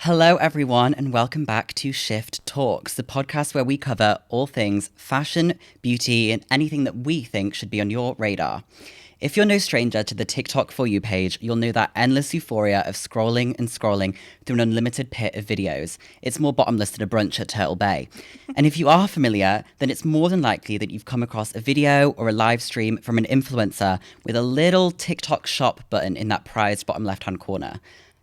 Hello, everyone, and welcome back to Shift Talks, the podcast where we cover all things fashion, beauty, and anything that we think should be on your radar. If you're no stranger to the TikTok For You page, you'll know that endless euphoria of scrolling and scrolling through an unlimited pit of videos. It's more bottomless than a brunch at Turtle Bay. And if you are familiar, then it's more than likely that you've come across a video or a live stream from an influencer with a little TikTok shop button in that prized bottom left-hand corner.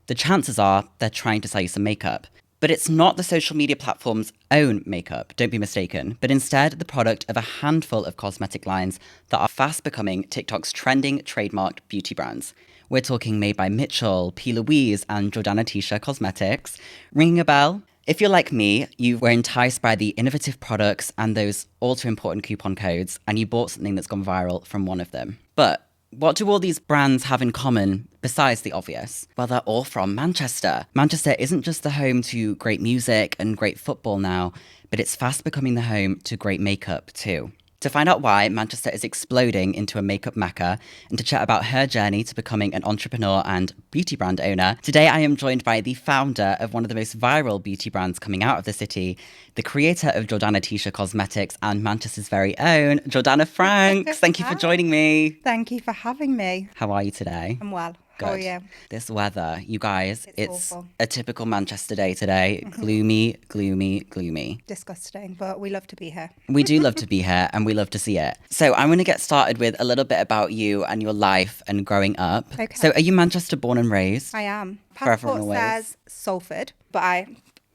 The chances are they're trying to sell you some makeup. But it's not the social media platform's own makeup, don't be mistaken, but instead the product of a handful of cosmetic lines that are fast becoming TikTok's trending trademarked beauty brands. We're talking made by Mitchell, P. Louise, and Jordana Ticia Cosmetics. Ringing a bell? If you're like me, you were enticed by the innovative products and those all-too-important coupon codes, and you bought something that's gone viral from one of them. But what do all these brands have in common besides the obvious? Well, they're all from Manchester. Manchester isn't just the home to great music and great football now, but it's fast becoming the home to great makeup too. To find out why Manchester is exploding into a makeup mecca and to chat about her journey to becoming an entrepreneur and beauty brand owner, today I am joined by the founder of one of the most viral beauty brands coming out of the city, the creator of Jordana Ticia Cosmetics and Manchester's very own, Jordana Franks. Thank you for joining me. Thank you for having me. How are you today? I'm well. Good. How are you? This weather, you guys, it's awful. a typical Manchester day today. Gloomy, gloomy, gloomy. Disgusting, but we love to be here. We do love to be here and we love to see it. So I'm going to get started with a little bit about you and your life and growing up. Okay. So are you Manchester born and raised? I am. Forever and Passport always. says Salford, but I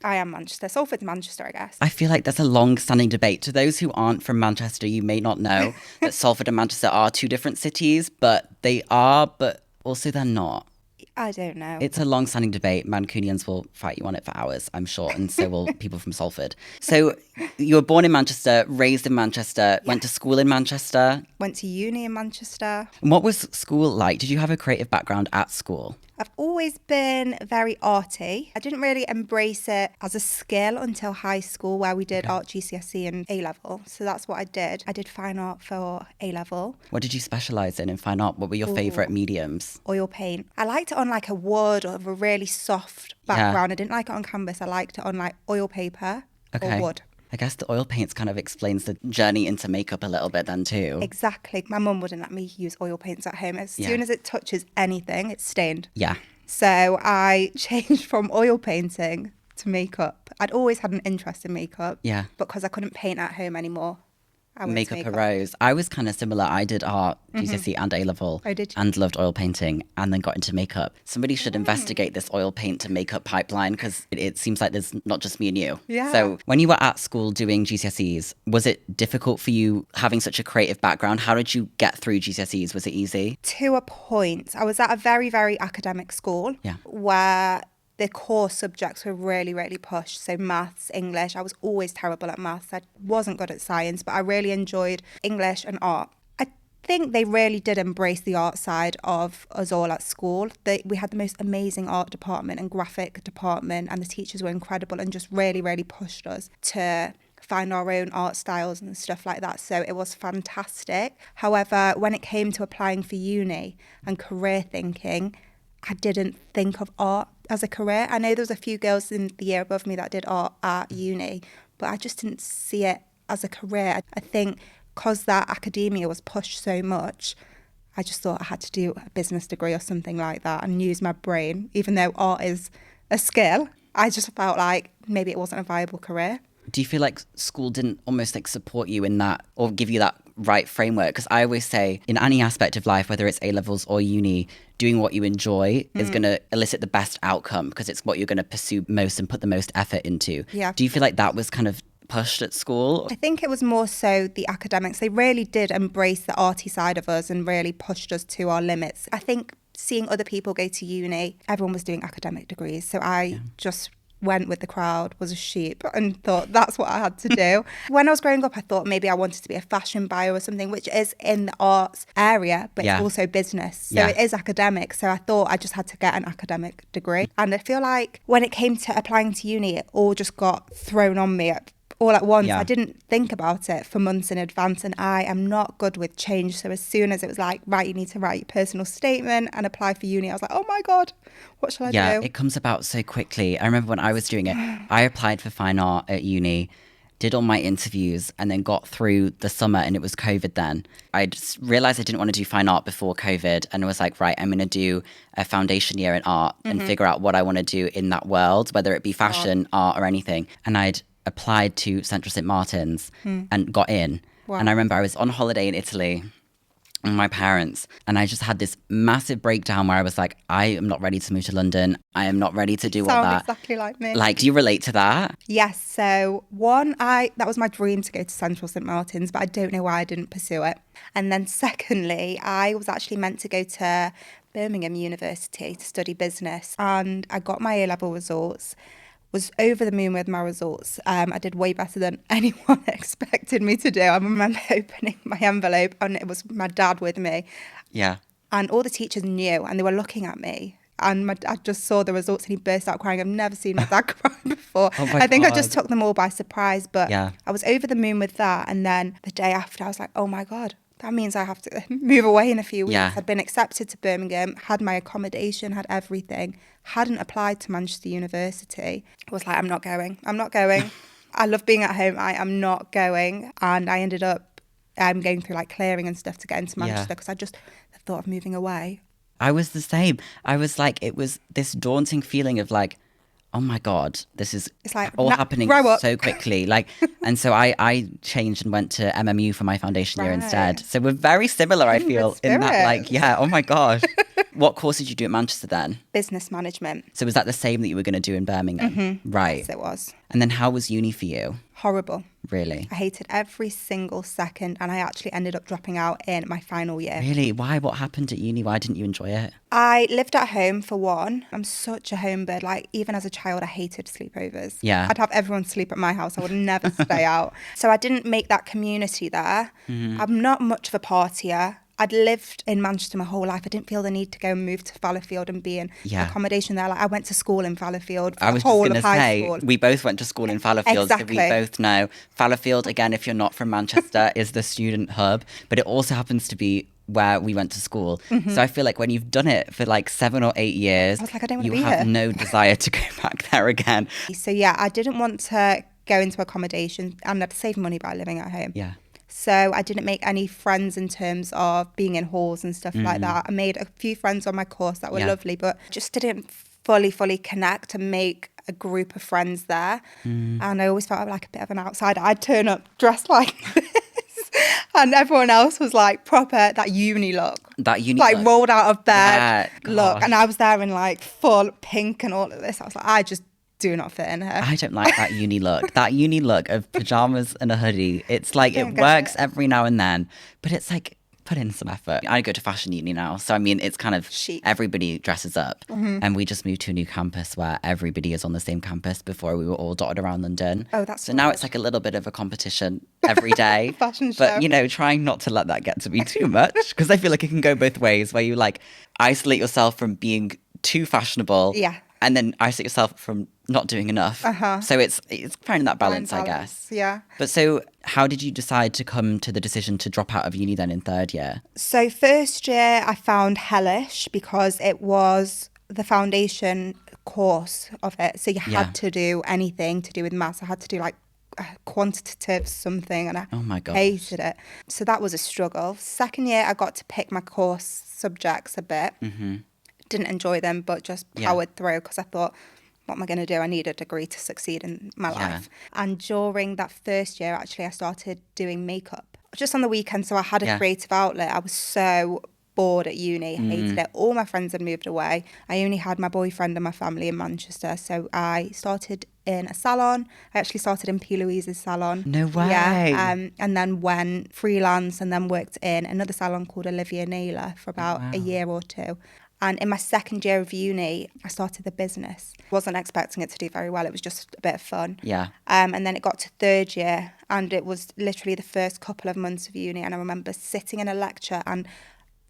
am Manchester. Salford's Manchester, I guess. I feel like there's a long-standing debate. To those who aren't from Manchester, you may not know that Salford and Manchester are two different cities, but they are, but also they're not. I don't know. It's a long-standing debate. Mancunians will fight you on it for hours, I'm sure, and so will people from Salford. So you were born in Manchester, raised in Manchester, went to school in Manchester. Went to uni in Manchester. And what was school like? Did you have a creative background at school? I've always been very arty. I didn't really embrace it as a skill until high school, where we did art GCSE and A-level. So that's what I did. I did fine art for A-level. What did you specialise in fine art? What were your favourite mediums? Oil paint. I liked it on like a wood or a really soft background. I didn't like it on canvas. I liked it on like oil paper or wood. I guess the oil paints kind of explains the journey into makeup a little bit then too. Exactly. My mum wouldn't let me use oil paints at home. As soon as it touches anything, it's stained. Yeah. So I changed from oil painting to makeup. I'd always had an interest in makeup. Yeah. But because I couldn't paint at home anymore, I went to Makeup arose. I was kind of similar. I did art, GCSE and A-level. Oh, did you? And loved oil painting and then got into makeup. Somebody should investigate this oil paint to makeup pipeline because it seems like there's not just me and you. Yeah. So when you were at school doing GCSEs, was it difficult for you having such a creative background? How did you get through GCSEs? Was it easy? To a point. I was at a very, very academic school where the core subjects were really, really pushed. So maths, English. I was always terrible at maths. I wasn't good at science, but I really enjoyed English and art. I think they really did embrace the art side of us all at school. We had the most amazing art department and graphic department, and the teachers were incredible and just really, really pushed us to find our own art styles and stuff like that. So it was fantastic. However, when it came to applying for uni and career thinking, I didn't think of art as a career. I know there was a few girls in the year above me that did art at uni, but I just didn't see it as a career. I think because that academia was pushed so much, I just thought I had to do a business degree or something like that and use my brain. Even though art is a skill, I just felt like maybe it wasn't a viable career. Do you feel like school didn't almost like support you in that or give you that right framework? Because I always say in any aspect of life, whether it's A-levels or uni, doing what you enjoy is going to elicit the best outcome because it's what you're going to pursue most and put the most effort into. Yeah. Do you feel like that was kind of pushed at school? I think it was more so the academics. They really did embrace the arty side of us and really pushed us to our limits. I think seeing other people go to uni, everyone was doing academic degrees. So I just went with the crowd, was a sheep, and thought that's what I had to do. When I was growing up, I thought maybe I wanted to be a fashion buyer or something, which is in the arts area, but it's also business. So it is academic. So I thought I just had to get an academic degree. And I feel like when it came to applying to uni, it all just got thrown on me all at once. Yeah. I didn't think about it for months in advance, and I am not good with change. So as soon as it was like, right, you need to write your personal statement and apply for uni, I was like, oh my God, what shall I do? Yeah, it comes about so quickly. I remember when I was doing it, I applied for fine art at uni, did all my interviews, and then got through the summer, and it was COVID then. I just realized I didn't want to do fine art before COVID, and was like, right, I'm going to do a foundation year in art and figure out what I want to do in that world, whether it be fashion, art, or anything. And I'd applied to Central St. Martin's and got in. Wow. And I remember I was on holiday in Italy with my parents, and I just had this massive breakdown where I was like, I am not ready to move to London. I am not ready to do all Sound that. exactly like me. Like, do you relate to that? Yes. So that was my dream to go to Central St. Martin's, but I don't know why I didn't pursue it. And then secondly, I was actually meant to go to Birmingham University to study business, and I got my A-level results, was over the moon with my results. I did way better than anyone expected me to do. I remember opening my envelope and it was my dad with me. Yeah. And all the teachers knew, and they were looking at me. And my dad just saw the results and he burst out crying. I've never seen my dad cry before. Oh my I think God. I just took them all by surprise. But Yeah. I was over the moon with that. And then the day after, I was like, oh my God, that means I have to move away in a few weeks. Yeah. I'd been accepted to Birmingham, had my accommodation, had everything, hadn't applied to Manchester University. I was like, I'm not going. I love being at home. I am not going. And I ended up going through like clearing and stuff to get into Manchester because I just thought of moving away. I was the same. I was like, it was this daunting feeling of like, oh my God, this is It's like, all happening grow up. so quickly. Like, and so I changed and went to MMU for my foundation year Right. instead. So we're very similar, I feel, in that, spirit. like, yeah, oh my gosh. What course did you do at Manchester then? Business management. So was that the same that you were going to do in Birmingham? Right. Yes, it was. And then how was uni for you? Horrible. Really? I hated every single second, and I actually ended up dropping out in my final year. Really? Why? What happened at uni? Why didn't you enjoy it? I lived at home for one. I'm such a home bird. Like, even as a child, I hated sleepovers. Yeah. I'd have everyone sleep at my house. I would never stay out. So I didn't make that community there. I'm not much of a partier. I'd lived in Manchester my whole life. I didn't feel the need to go and move to Fallowfield and be in accommodation there. Like, I went to school in Fallowfield for I was the whole just going of to high say, school. we both went to school in Fallowfield, Exactly. so we both know. Fallowfield, again, if you're not from Manchester, is the student hub, but it also happens to be where we went to school. So I feel like when you've done it for like 7 or 8 years, I was like, I don't want you to be have here. no desire to go back there again. So yeah, I didn't want to go into accommodation, and I'd save money by living at home. Yeah. So I didn't make any friends in terms of being in halls and stuff like that. I made a few friends on my course that were lovely, but just didn't fully connect and make a group of friends there. And I always felt like a bit of an outsider. I'd turn up dressed like this, and everyone else was like proper that uni look. That uni like look. rolled out of bed Yeah, look. gosh. And I was there in like full pink and all of this. I was like, I just do not fit in here. I don't like that uni look. That uni look of pajamas and a hoodie. It's like, Don't it get works it. every now and then, but it's like, put in some effort. I go to fashion uni now. So, I mean, it's kind of Chic. everybody dresses up. And we just moved to a new campus where everybody is on the same campus. Before we were all dotted around London. Oh, that's so now good. it's like a little bit of a competition every day. Fashion show. But, you know, trying not to let that get to me too much, because I feel like it can go both ways, where you like isolate yourself from being too fashionable. Yeah. And then isolate yourself from not doing enough. So it's finding that balance, I guess. Yeah. But so how did you decide to come to the decision to drop out of uni then in third year? So first year I found hellish because it was the foundation course of it. So you had to do anything to do with maths. I had to do like quantitative something, and I Oh my gosh. hated it. So that was a struggle. Second year I got to pick my course subjects a bit. Didn't enjoy them, but just powered through because I thought, what am I going to do? I need a degree to succeed in my life. And during that first year, actually, I started doing makeup just on the weekend. So I had a creative outlet. I was so bored at uni, hated it. All my friends had moved away. I only had my boyfriend and my family in Manchester. So I started in a salon. I actually started in P. Louise's salon. No way. Yeah. And then went freelance and then worked in another salon called Olivia Naylor for about a year or two. And in my second year of uni, I started the business. Wasn't expecting it to do very well. It was just a bit of fun. Yeah. And then it got to third year, and it was literally the first couple of months of uni. And I remember sitting in a lecture, and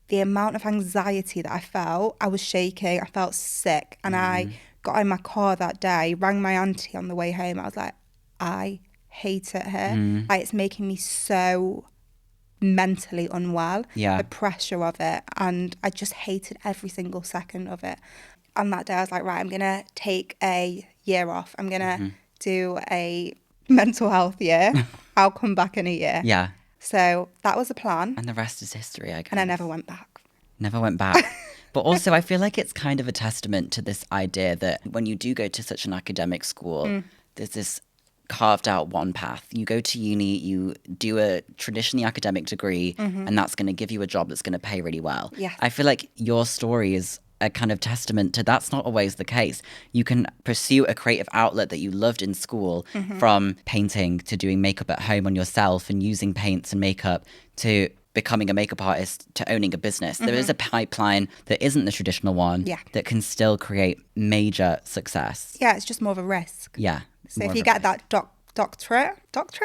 the amount of anxiety that I felt, I was shaking. I felt sick. And I got in my car that day, rang my auntie on the way home. I was like, I hate it here. Like, it's making me so mentally unwell. Yeah. The pressure of it. And I just hated every single second of it. On that day, I was like, right, I'm going to take a year off. I'm going to do a mental health year. I'll come back in a year. Yeah. So that was the plan. And the rest is history, I guess. And I never went back. Never went back. But also, I feel like it's kind of a testament to this idea that when you do go to such an academic school, there's this carved out one path. You go to uni, you do a traditionally academic degree, and that's going to give you a job that's going to pay really well. Yeah. I feel like your story is a kind of testament to that's not always the case. You can pursue a creative outlet that you loved in school, from painting to doing makeup at home on yourself and using paints and makeup to becoming a makeup artist to owning a business. There is a pipeline that isn't the traditional one that can still create major success. Yeah, it's just more of a risk. Yeah. So if you get that doctorate,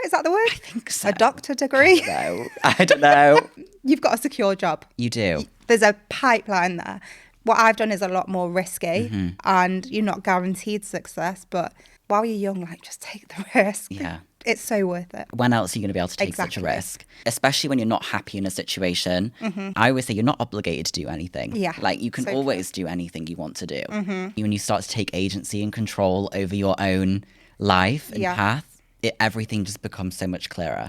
is that the word? I think so. A doctor degree? I don't know. You've got a secure job. You do. There's a pipeline there. What I've done is a lot more risky and you're not guaranteed success, but while you're young, like, just take the risk. Yeah. It's so worth it. When else are you going to be able to take such a risk? Especially when you're not happy in a situation. I always say you're not obligated to do anything. Yeah. Like, you can So always do anything you want to do. When you start to take agency and control over your own life and path, everything just becomes so much clearer.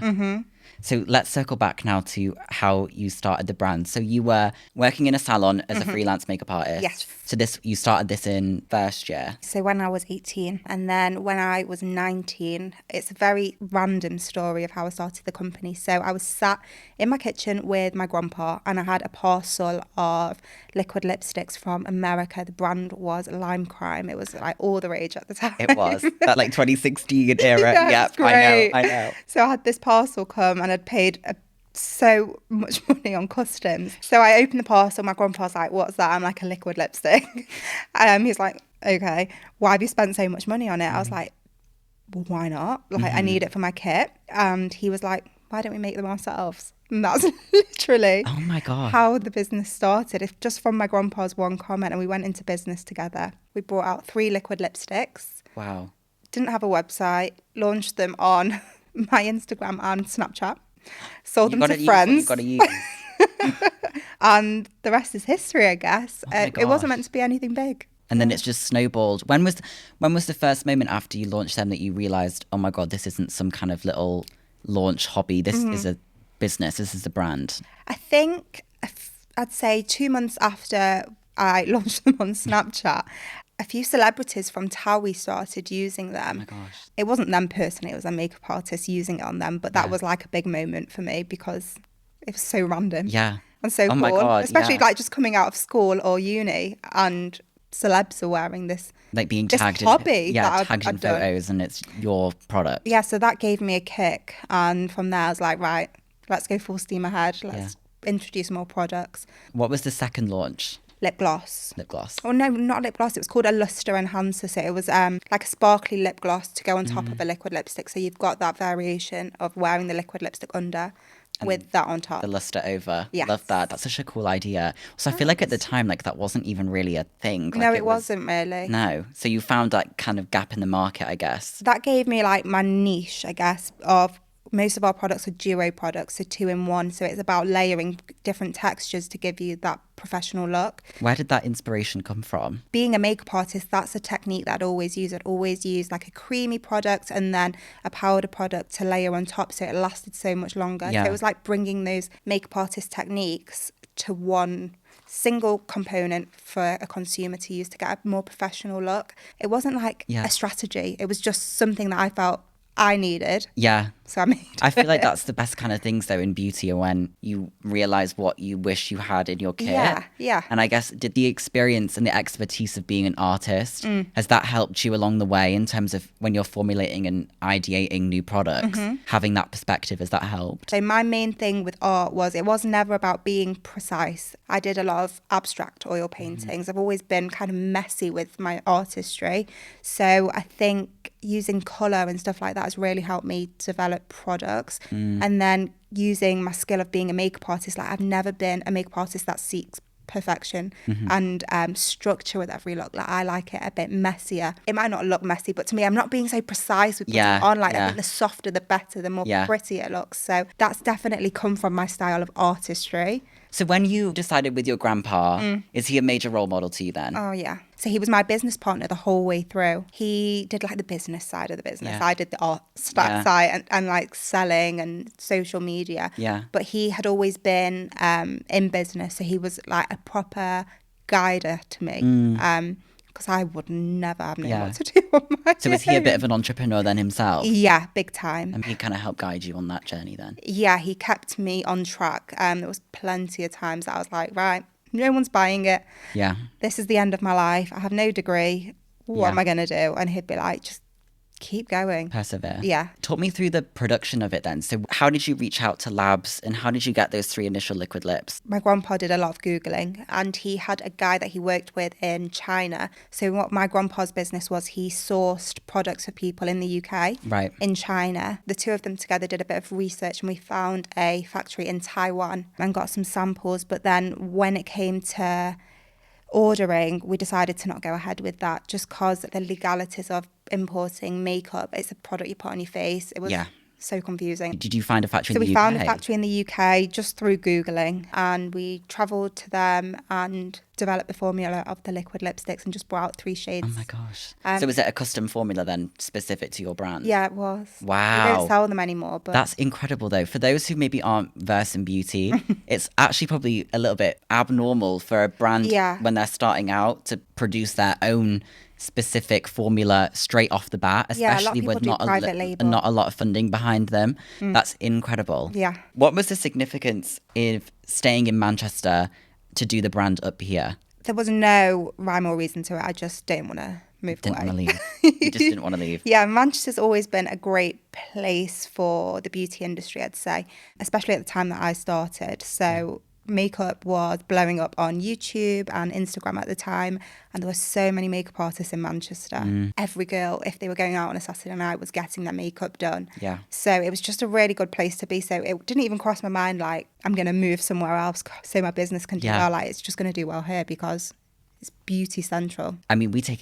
So let's circle back now to how you started the brand. So you were working in a salon as a freelance makeup artist. Yes. So you started this in first year. So when I was 18, and then when I was 19, it's a very random story of how I started the company. So I was sat in my kitchen with my grandpa, and I had a parcel of liquid lipsticks from America. The brand was Lime Crime. It was like all the rage at the time. It was that like 2016 era. Yeah, it's great. I know. So I had this parcel come, and I'd paid so much money on customs. So I opened the parcel. My grandpa's like, "What's that?" I'm like, "A liquid lipstick." He's like, "Okay, why have you spent so much money on it?" I was like, "Well, why not? Like, I need it for my kit." And he was like, "Why don't we make them ourselves?" And that's literally Oh my God. how the business started. It's just from my grandpa's one comment, and we went into business together. We brought out 3 liquid lipsticks. Wow. Didn't have a website. Launched them on my Instagram and Snapchat. Sold them to friends. You've got to use. And the rest is history, I guess. Oh my It wasn't gosh. meant to be anything big. And then it's just snowballed. When was the first moment after you launched them that you realised, oh my God, this isn't some kind of little launch hobby. This is a business. This is a brand. I think I'd say 2 months after I launched them on Snapchat, a few celebrities from Towie started using them. Oh my gosh. It wasn't them personally, it was a makeup artist using it on them, but that was like a big moment for me because it was so random. Yeah. And so Oh cool. my God, Especially yeah. like just coming out of school or uni and celebs are wearing this. Like being This tagged hobby in, that tagged in I'd done. photos, and it's your product. Yeah, so that gave me a kick. And from there I was like, right, let's go full steam ahead. Let's introduce more products. What was the second launch? Lip gloss. Lip gloss. Oh no, not lip gloss. It was called a luster enhancer. So it was like a sparkly lip gloss to go on top of a liquid lipstick. So you've got that variation of wearing the liquid lipstick under with that on top. The luster over. Yes. Love that. That's such a cool idea. So I feel like at the time, like, that wasn't even really a thing. Like, No, it wasn't really. No. So you found that kind of gap in the market, I guess. That gave me like my niche, I guess, of most of our products are duo products, so 2 in 1. So it's about layering different textures to give you that professional look. Where did that inspiration come from? Being a makeup artist, that's a technique that I'd always use. I'd always use like a creamy product and then a powder product to layer on top so it lasted so much longer. Yeah. So it was like bringing those makeup artist techniques to one single component for a consumer to use to get a more professional look. It wasn't like a strategy. It was just something that I felt I needed. Yeah. So I made I feel like that's the best kind of things, though, in beauty, are when you realise what you wish you had in your kit. Yeah. And I guess, did the experience and the expertise of being an artist, has that helped you along the way in terms of when you're formulating and ideating new products? Having that perspective, has that helped? So my main thing with art was it was never about being precise. I did a lot of abstract oil paintings. I've always been kind of messy with my artistry. So I think using colour and stuff like that has really helped me develop products. And then using my skill of being a makeup artist, like I've never been a makeup artist that seeks perfection and structure with every look. Like, I like it a bit messier. It might not look messy, but to me, I'm not being so precise with putting it on. Like, I think the softer, the better, the more pretty it looks. So that's definitely come from my style of artistry. So when you decided with your grandpa, is he a major role model to you then? Oh, yeah. So he was my business partner the whole way through. He did like the business side of the business. I did the art side and like selling and social media. Yeah. But he had always been in business. So he was like a proper guider to me. Because I would never have known what to do on my So was he a bit of an entrepreneur then himself? Yeah, big time. And he kind of helped guide you on that journey then? Yeah, he kept me on track. There was plenty of times that I was like, right, no one's buying it. Yeah. This is the end of my life. I have no degree. What am I going to do? And he'd be like, just keep going. Persevere. Yeah. Talk me through the production of it then. So how did you reach out to labs and how did you get those 3 initial liquid lips? My grandpa did a lot of Googling and he had a guy that he worked with in China. So what my grandpa's business was, he sourced products for people in the UK, in China. The two of them together did a bit of research and we found a factory in Taiwan and got some samples. But then when it came to ordering, we decided to not go ahead with that just because the legalities of importing makeup, it's a product you put on your face. It was so confusing. Did you find a factory in the UK? So we found a factory in the UK just through Googling and we travelled to them and developed the formula of the liquid lipsticks and just brought out 3 shades. Oh my gosh. So was it a custom formula then specific to your brand? Yeah, it was. Wow. We don't sell them anymore. But that's incredible though. For those who maybe aren't versed in beauty, it's actually probably a little bit abnormal for a brand when they're starting out to produce their own specific formula straight off the bat, especially with not a lot of funding behind them. That's incredible. Yeah. What was the significance of staying in Manchester to do the brand up here? There was no rhyme or reason to it. I just didn't want to move away. Didn't want to leave. You just didn't want to leave. Yeah, Manchester's always been a great place for the beauty industry, I'd say, especially at the time that I started. So makeup was blowing up on YouTube and Instagram at the time, and there were so many makeup artists in Manchester. Every girl, if they were going out on a Saturday night, was getting their makeup done. Yeah. So it was just a really good place to be. So it didn't even cross my mind like I'm going to move somewhere else so my business can do well. Like, it's just going to do well here because it's beauty central. I mean, we take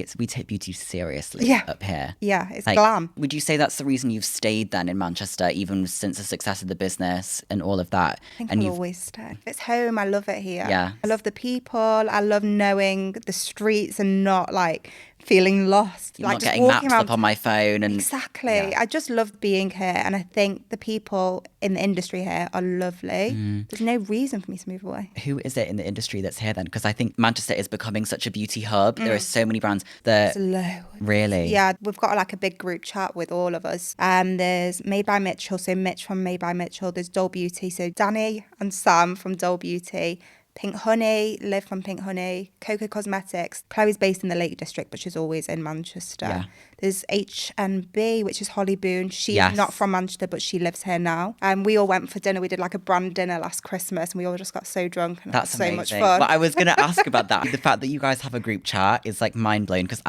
beauty seriously up here. Yeah, it's like, glam. Would you say that's the reason you've stayed then in Manchester, even since the success of the business and all of that? I think I'll always stay. It's home. I love it here. Yeah. I love the people. I love knowing the streets and not like feeling lost. You're like not just getting walking maps around. up on my phone. And exactly. I just love being here. And I think the people in the industry here are lovely. There's no reason for me to move away. Who is it in the industry that's here then? Because I think Manchester is becoming such a beauty hub. There are so many brands that... There's loads. Really? Yeah, we've got like a big group chat with all of us. There's Made by Mitchell, so Mitch from Made by Mitchell. There's Dole Beauty, so Danny and Sam from Dole Beauty. Pink Honey, Liv from Pink Honey, Coco Cosmetics. Chloe's based in the Lake District, but she's always in Manchester. Yeah. There's H&B, which is Holly Boone. She's not from Manchester, but she lives here now. We all went for dinner. We did like a brand dinner last Christmas, and we all just got so drunk, and that's it was amazing. So much fun. But I was going to ask about that. The fact that you guys have a group chat is like mind blowing, because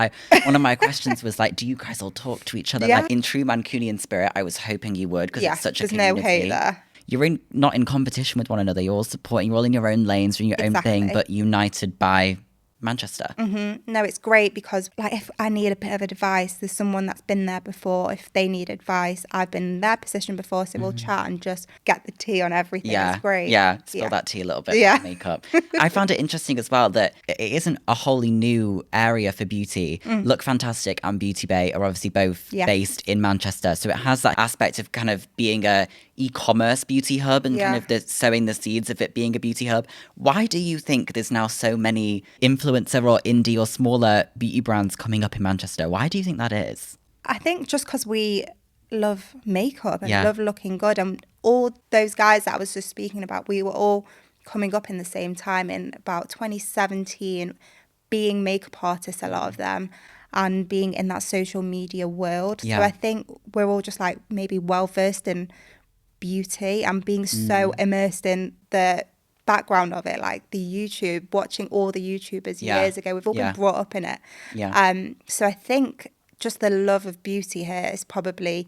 one of my questions was like, do you guys all talk to each other? Yeah. Like in true Mancunian spirit, I was hoping you would, because it's such a community. There's no hate there. You're not in competition with one another. You're all supporting. You're all in your own lanes, doing your own thing, but united by Manchester. No, it's great because like if I need a bit of advice, there's someone that's been there before. If they need advice, I've been in their position before, so we'll chat and just get the tea on everything. Yeah, it's great. Yeah, spill that tea a little bit. Yeah, makeup. I found it interesting as well that it isn't a wholly new area for beauty. Look Fantastic and Beauty Bay are obviously both based in Manchester, so it has that aspect of kind of being a e-commerce beauty hub and kind of sowing the seeds of it being a beauty hub. Why do you think there's now so many influencer or indie or smaller beauty brands coming up in Manchester? Why do you think that is? I think just because we love makeup and love looking good, and all those guys that I was just speaking about, we were all coming up in the same time in about 2017, being makeup artists, a lot of them, and being in that social media world. So I think we're all just like maybe well versed in beauty and being so immersed in the background of it, like the YouTube, watching all the YouTubers years ago. We've all been brought up in it. So I think just the love of beauty here is probably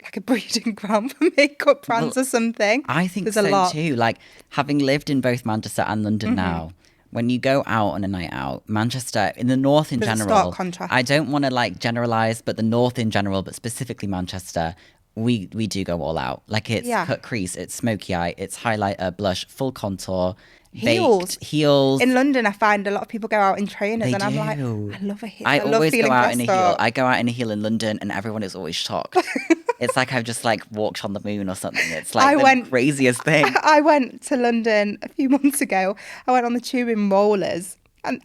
like a breeding ground for makeup brands or something. I think there's so a lot too. Like having lived in both Manchester and London now, when you go out on a night out, Manchester, in the north in There's a general, stark contrast. I don't want to like generalize, but the north in general, but specifically Manchester, we do go all out. Like it's cut crease, it's smoky eye, it's highlighter, blush, full contour, Heels. baked heels. In London, I find a lot of people go out in trainers, They and I'm like, do. I love a heel. I love always feeling go out in a dressed heel. up. I go out in a heel in London, and everyone is always shocked. It's like I've just like walked on the moon or something. It's like the craziest thing. I went to London a few months ago. I went on the tube in rollers, and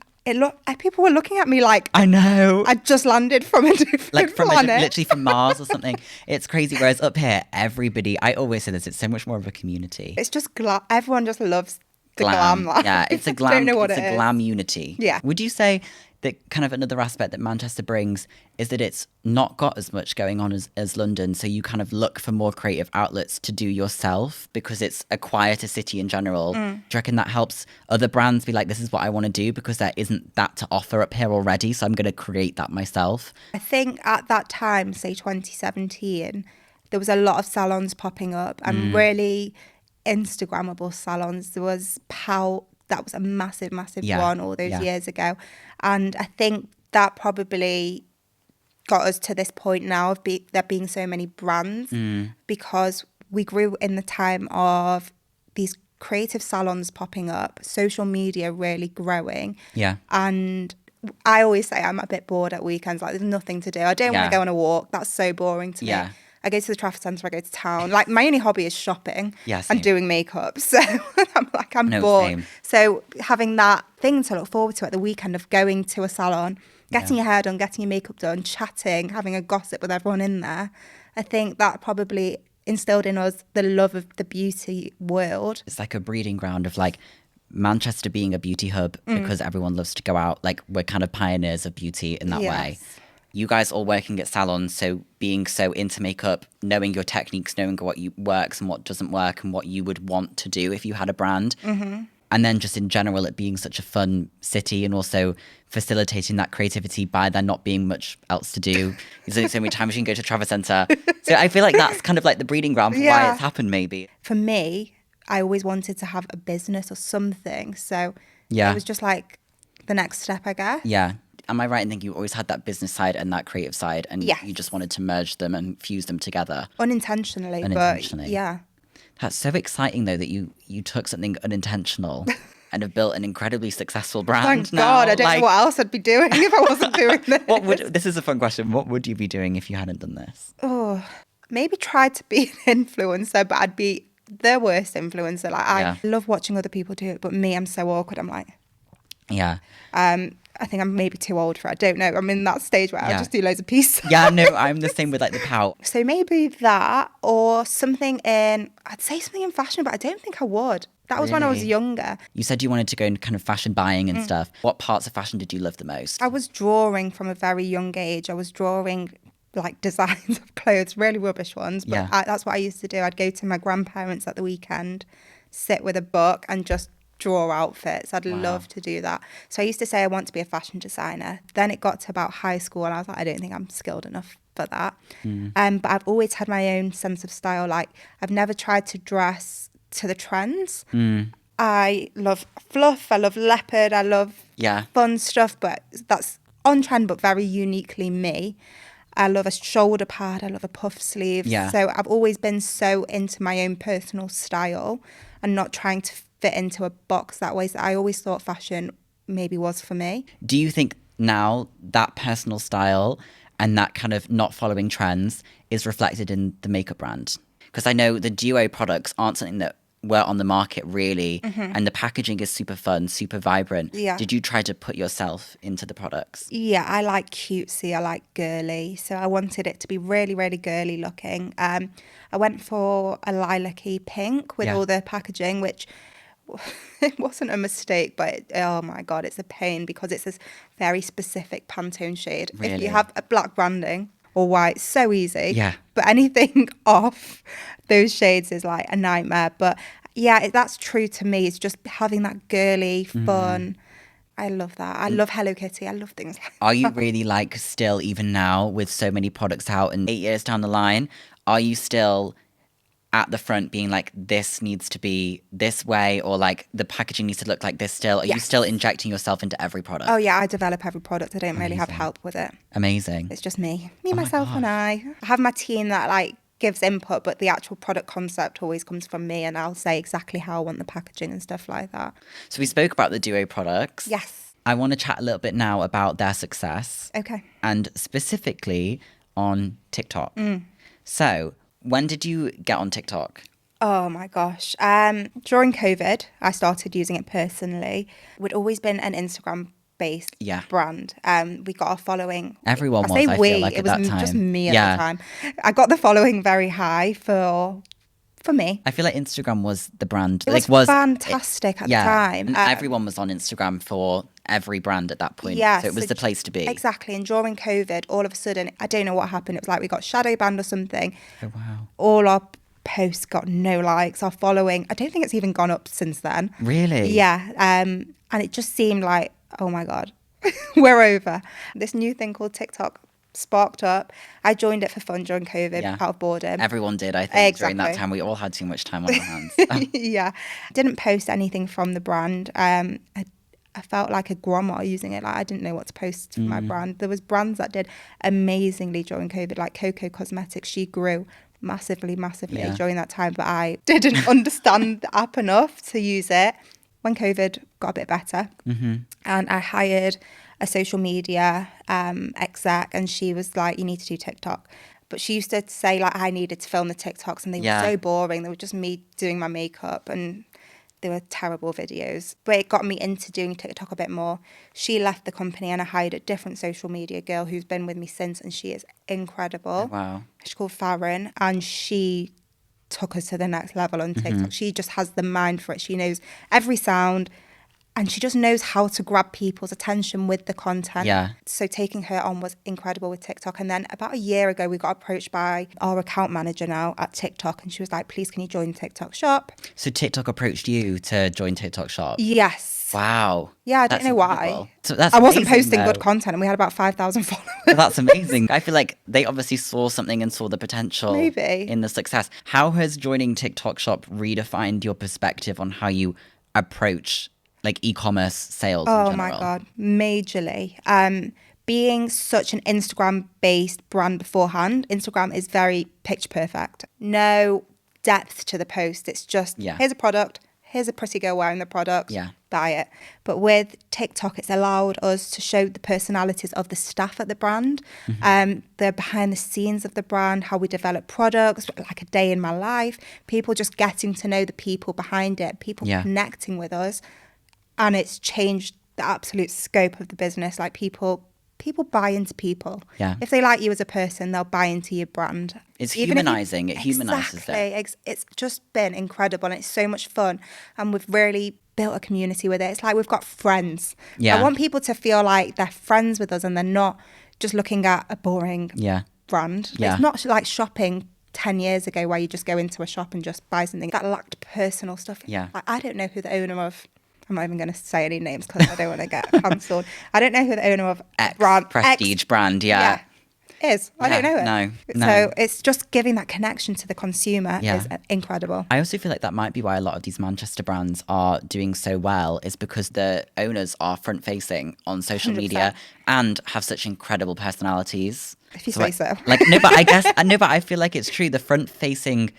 people were looking at me like I know. I just landed from a different planet. Literally from Mars or something. It's crazy. Whereas up here, everybody, I always say this, it's so much more of a community. It's just everyone just loves the glam life. Yeah, it's a glam. Don't know what it's a glam unity. Yeah. Would you say that kind of another aspect that Manchester brings is that it's not got as much going on as London, so you kind of look for more creative outlets to do yourself because it's a quieter city in general. Do you reckon that helps other brands be like, this is what I want to do because there isn't that to offer up here already, so I'm going to create that myself? I think at that time, say 2017, there was a lot of salons popping up and really Instagrammable salons. There was Pout, that was a massive one all those years ago. And I think that probably got us to this point now of there being so many brands because we grew in the time of these creative salons popping up, social media really growing. Yeah. And I always say I'm a bit bored at weekends, like there's nothing to do. I don't want to go on a walk. That's so boring to me. I go to the Trafford Centre, I go to town. Like my only hobby is shopping and doing makeup. So I'm bored. Same. So having that thing to look forward to at the weekend of going to a salon, getting your hair done, getting your makeup done, chatting, having a gossip with everyone in there, I think that probably instilled in us the love of the beauty world. It's like a breeding ground of like Manchester being a beauty hub because everyone loves to go out. Like we're kind of pioneers of beauty in that way. You guys all working at salons, so being so into makeup, knowing your techniques, knowing what works and what doesn't work and what you would want to do if you had a brand. And then just in general, it being such a fun city and also facilitating that creativity by there not being much else to do. There's only so many times you can go to Trafford Centre. So I feel like that's kind of like the breeding ground for why it's happened maybe. For me, I always wanted to have a business or something. So it was just like the next step, I guess. Yeah. Am I right in thinking you always had that business side and that creative side and you just wanted to merge them and fuse them together? Unintentionally. But yeah. That's so exciting though that you took something unintentional and have built an incredibly successful brand. Thank God, I don't know what else I'd be doing if I wasn't doing this. This is a fun question. What would you be doing if you hadn't done this? Oh, maybe try to be an influencer, but I'd be the worst influencer. Like I love watching other people do it, but me, I'm so awkward. I'm like, I think I'm maybe too old for it. I don't know. I'm in that stage where I just do loads of pieces. Yeah, no, I'm the same with like the Pout. So maybe that or something I'd say something in fashion, but I don't think I would. That was when I was younger. You said you wanted to go into kind of fashion buying and stuff. What parts of fashion did you love the most? I was drawing from a very young age. I was drawing like designs of clothes, really rubbish ones. But that's what I used to do. I'd go to my grandparents at the weekend, sit with a book and just draw outfits. I'd love to do that. So I used to say I want to be a fashion designer. Then it got to about high school and I was like, I don't think I'm skilled enough for that. But I've always had my own sense of style. Like I've never tried to dress to the trends. I love fluff. I love leopard. I love fun stuff, but that's on trend, but very uniquely me. I love a shoulder pad. I love a puff sleeve. So I've always been so into my own personal style and not trying to fit into a box that way. So I always thought fashion maybe was for me. Do you think now that personal style and that kind of not following trends is reflected in the makeup brand? Because I know the duo products aren't something that were on the market really, and the packaging is super fun, super vibrant. Did you try to put yourself into the products? Yeah, I like cutesy, I like girly, so I wanted it to be really, really girly looking. I went for a lilac-y pink with all the packaging, which it wasn't a mistake, but oh my God, it's a pain because it's this very specific Pantone shade. Really? If you have a black branding or white, so easy. But anything off those shades is like a nightmare. But yeah, that's true to me. It's just having that girly fun. I love that. I love Hello Kitty. I love things like that. Are you really like still, even now with so many products out and 8 years down the line, are you still at the front being like, this needs to be this way, or like the packaging needs to look like this still? Are you still injecting yourself into every product? Oh yeah, I develop every product. I don't really have help with it. Amazing. It's just me, myself and I have my team that like gives input, but the actual product concept always comes from me, and I'll say exactly how I want the packaging and stuff like that. So we spoke about the Duo products. Yes. I want to chat a little bit now about their success. Okay. And specifically on TikTok. So when did you get on TikTok? Oh my gosh. During COVID, I started using it personally. We'd always been an Instagram-based brand. We got our following. Everyone I feel like, it at was that time. Just me at the time. I got the following very high for me. I feel like Instagram was the brand. It was fantastic at the time. And everyone was on Instagram for every brand at that point. Yeah, so it was the place to be. Exactly. And during COVID, all of a sudden, I don't know what happened. It was like we got shadow banned or something. Oh, wow. All our posts got no likes. Our following, I don't think it's even gone up since then. Really? Yeah. And it just seemed like, oh my God, we're over. This new thing called TikTok sparked up. I joined it for fun during COVID, out of boredom. Everyone did, I think. During that time, we all had too much time on our hands. Yeah. Didn't post anything from the brand. I felt like a grandma using it. Like I didn't know what to post for my brand. There was brands that did amazingly during COVID, like Jordana Cosmetics. She grew massively during that time, but I didn't understand the app enough to use it. When COVID got a bit better, and I hired a social media exec, and she was like, you need to do TikTok. But she used to say like I needed to film the TikToks, and they were so boring. They were just me doing my makeup, and they were terrible videos. But it got me into doing TikTok a bit more. She left the company, and I hired a different social media girl who's been with me since, and she is incredible. Oh, wow. She's called Farron, and she took us to the next level on TikTok. She just has the mind for it. She knows every sound, and she just knows how to grab people's attention with the content. Yeah. So taking her on was incredible with TikTok. And then about a year ago, we got approached by our account manager now at TikTok, and she was like, please, can you join TikTok Shop? So TikTok approached you to join TikTok Shop? Yes. Wow. Yeah, I don't know why. So that's I wasn't amazing, posting though. good content, and we had about 5,000 followers. That's amazing. I feel like they obviously saw something and saw the potential in the success. How has joining TikTok Shop redefined your perspective on how you approach like e-commerce sales in general? Oh my God, majorly. Being such an Instagram-based brand beforehand, Instagram is very picture perfect. No depth to the post. It's just, here's a product, here's a pretty girl wearing the product, buy it. But with TikTok, it's allowed us to show the personalities of the staff at the brand, the behind the scenes of the brand, how we develop products, like a day in my life, people just getting to know the people behind it, people connecting with us. And it's changed the absolute scope of the business. Like people buy into people. Yeah. If they like you as a person, they'll buy into your brand. It's humanizing. It humanizes them. It's just been incredible, and it's so much fun. And we've really built a community with it. It's like we've got friends. Yeah. I want people to feel like they're friends with us, and they're not just looking at a boring brand. Yeah. It's not like shopping 10 years ago where you just go into a shop and just buy something that lacked personal stuff. Yeah. Like, I don't know who the owner of... I'm not even going to say any names because I don't want to get cancelled. I don't know who the owner of prestige brand, is. I don't know it. No. So it's just giving that connection to the consumer is incredible. I also feel like that might be why a lot of these Manchester brands are doing so well, is because the owners are front facing on social 100%. media and have such incredible personalities. If you say so. But I feel like it's true. The front facing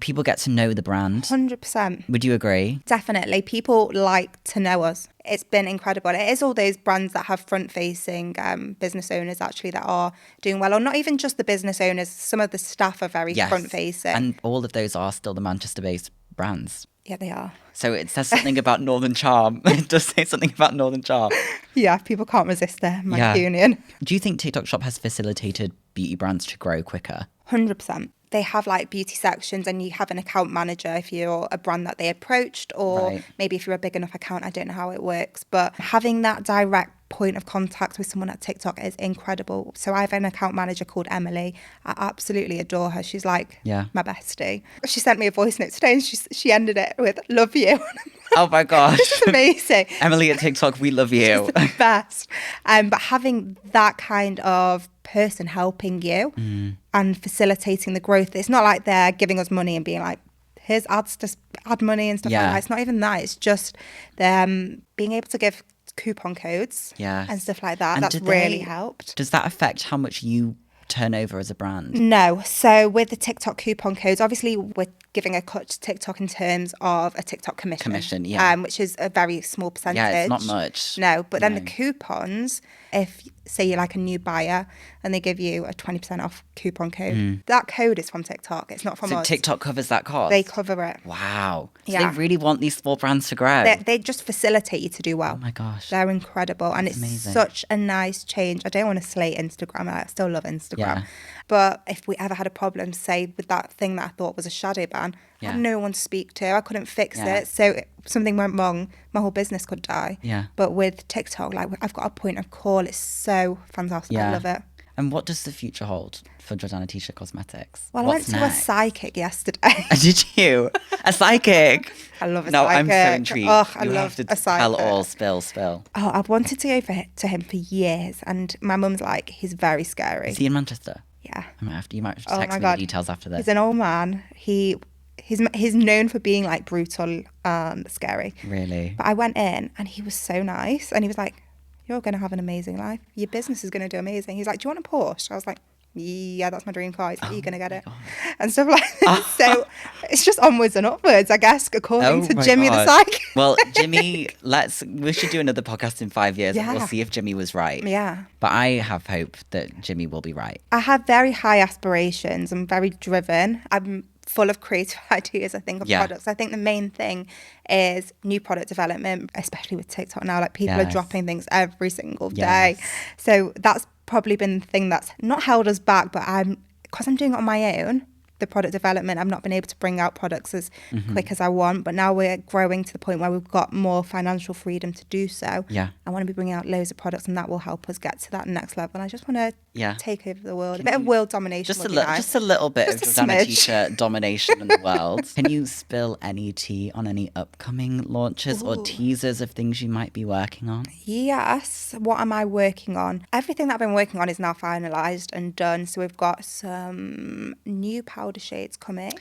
people get to know the brand. 100%. Would you agree? Definitely. People like to know us. It's been incredible. It is all those brands that have front-facing business owners, actually, that are doing well. Or not even just the business owners. Some of the staff are very front-facing. And all of those are still the Manchester-based brands. Yeah, they are. So it says something about Northern Charm. It does say something about Northern Charm. Yeah, people can't resist their Mancunian. Do you think TikTok Shop has facilitated beauty brands to grow quicker? 100%. They have like beauty sections, and you have an account manager if you're a brand that they approached, or maybe if you're a big enough account. I don't know how it works, but having that direct point of contact with someone at TikTok is incredible. So I have an account manager called Emily. I absolutely adore her. She's like my bestie. She sent me a voice note today, and she ended it with "love you." Oh my gosh. This is amazing. Emily at TikTok, we love you. She's the best. But having that kind of person helping you and facilitating the growth. It's not like they're giving us money and being like, here's ads, just add money and stuff like that. It's not even that. It's just them being able to give coupon codes and stuff like that. And that's really helped. Does that affect how much you turn over as a brand? No. So with the TikTok coupon codes, obviously we're giving a cut to TikTok in terms of a TikTok commission, which is a very small percentage. Yeah, it's not much. No, but then the coupons, if say you're like a new buyer and they give you a 20% off coupon code, that code is from TikTok. It's not from us. TikTok covers that cost? They cover it. Wow. So they really want these small brands to grow. They just facilitate you to do well. Oh my gosh. They're incredible. And it's amazing. Such a nice change. I don't want to slate Instagram. I still love Instagram. Yeah. But if we ever had a problem, say, with that thing that I thought was a shadow ban, I had no one to speak to. I couldn't fix it. So if something went wrong, my whole business could die. Yeah. But with TikTok, like, I've got a point of call. It's so fantastic. I love it. And what does the future hold for Jordana Ticia Cosmetics? Well, I went to a psychic yesterday. Did you? A psychic? I love a psychic. No, I'm so intrigued. Oh, I love a psychic. Tell all, spill. Oh, I've wanted to go to him for years. And my mum's like, he's very scary. Is he in Manchester? Yeah. You might have to text me the details after this. He's an old man. He's known for being like brutal and scary. Really? But I went in and he was so nice. And he was like, you're going to have an amazing life. Your business is going to do amazing. He's like, do you want a Porsche? I was like, yeah, that's my dream car. He's like, you're going to get it. God. And stuff like that. So it's just onwards and upwards, I guess, according to Jimmy the psychic. Well, Jimmy, we should do another podcast in 5 years and we'll see if Jimmy was right. Yeah. But I have hope that Jimmy will be right. I have very high aspirations. I'm very driven. I'm full of creative ideas, I think, of products. I think the main thing is new product development, especially with TikTok now. Like, people are dropping things every single day. So that's probably been the thing that's not held us back, but because I'm doing it on my own, the product development, I've not been able to bring out products as quick as I want, but now we're growing to the point where we've got more financial freedom to do so. I want to be bringing out loads of products, and that will help us get to that next level. And I just want to take over the world. A bit of world domination. Just a little bit of Jordana Ticia domination in the world. Can you spill any tea on any upcoming launches or teasers of things you might be working on? Yes. What am I working on? Everything that I've been working on is now finalised and done. So we've got some new powder shades coming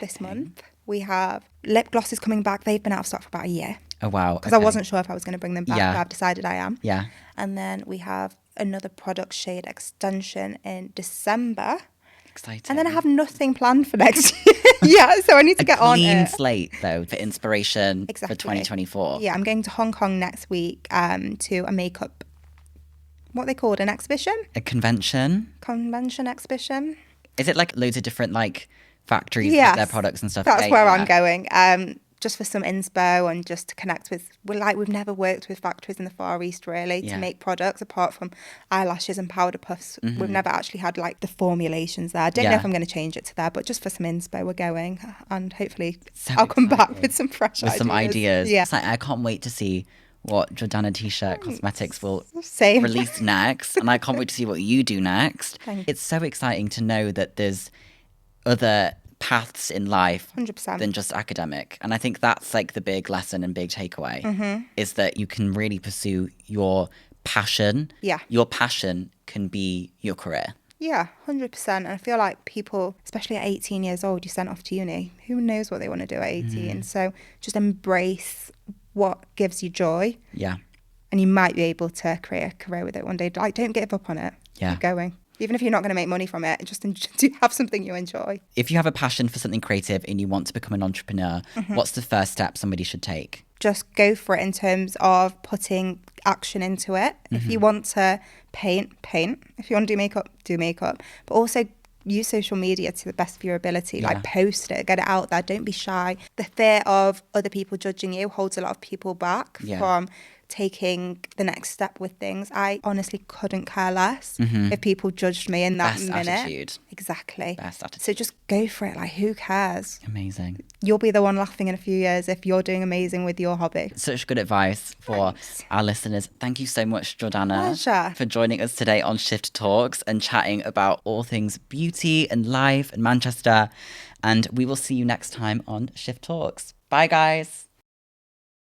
this month. We have lip glosses coming back. They've been out of stock for about a year. Oh, wow. Because I wasn't sure if I was going to bring them back, but I've decided I am. Yeah. And then we have another product shade extension in December. Exciting. And then I have nothing planned for next year. So I need to get on it. A clean slate, though, for inspiration for 2024. Yeah, I'm going to Hong Kong next week to a makeup, what they called, an exhibition? A convention? Convention exhibition. Is it like loads of different like factories with their products and stuff? That's where I'm going. Just for some inspo and just to connect with, we've never worked with factories in the Far East really to make products apart from eyelashes and powder puffs. We've never actually had like the formulations there. I don't know if I'm going to change it to there, but just for some inspo we're going, and hopefully I'll come back with some fresh ideas. With some ideas. Yeah. I can't wait to see what Jordana Ticia Cosmetics will release next, and I can't wait to see what you do next. It's so exciting to know that there's other paths in life 100%. Than just academic, and I think that's like the big lesson and big takeaway is that you can really pursue your passion. Your passion can be your career. 100%. And I feel like people, especially at 18 years old, you're sent off to uni. Who knows what they want to do at 18? So just embrace what gives you joy. And you might be able to create a career with it one day. Like, don't give up on it. Keep going. Even if you're not going to make money from it, just to have something you enjoy. If you have a passion for something creative and you want to become an entrepreneur, what's the first step somebody should take? Just go for it in terms of putting action into it. If you want to paint. If you want to do makeup. But also use social media to the best of your ability. Like, post it, get it out there. Don't be shy. The fear of other people judging you holds a lot of people back from taking the next step with things. I honestly couldn't care less if people judged me in that minute. Attitude. Exactly. Best attitude. So just go for it. Like, who cares? Amazing. You'll be the one laughing in a few years if you're doing amazing with your hobby. Such good advice for our listeners. Thank you so much, Jordana, for joining us today on Shift Talks and chatting about all things beauty and life and Manchester. And we will see you next time on Shift Talks. Bye, guys.